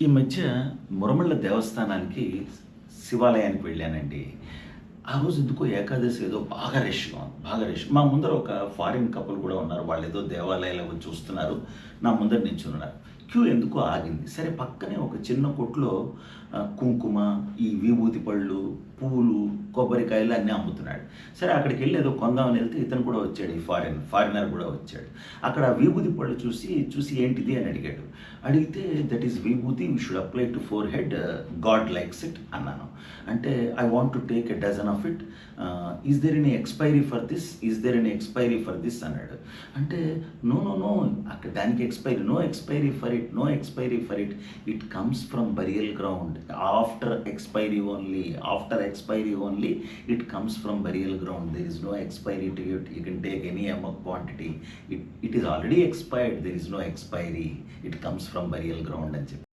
ఈ మధ్య మురమళ్ళ దేవస్థానానికి శివాలయానికి వెళ్ళానండి. ఆ రోజు ఎందుకో ఏకాదశి ఏదో బాగా రష్‌గా ఉంది. బాగా రష్. మా ముందర ఒక ఫారిన్ కపుల్ కూడా ఉన్నారు. వాళ్ళేదో దేవాలయాలు అవి చూస్తున్నారు. నా ముందర నించున్నారు. క్యూ ఎందుకో ఆగింది. సరే పక్కనే ఒక చిన్న కొట్టులో కుంకుమ, ఈ విభూతి పళ్ళు, పూలు, కొబ్బరికాయలు అన్నీ అమ్ముతున్నాడు. సరే అక్కడికెళ్ళి ఏదో కొందామని వెళ్తే ఇతను కూడా వచ్చాడు. ఈ ఫారినర్ కూడా వచ్చాడు. అక్కడ విభూతి పళ్ళు చూసి ఏంటిది అని అడిగాడు. అడిగితే that is vibhuti we should apply to forehead god likes it అన్నాను. అంటే I want to take a dozen of it, is there any expiry for this, is there any expiry for this అన్నాడు. అంటే no no no, అక్కడ దానికి expiry, no expiry for it, no expiry for it, it comes from burial ground, after expiry only, after expiry only it comes from burial ground, there is no expiry to it, you can take any amount quantity, it is already expired, there is no expiry, it comes from burial ground అని చెప్పి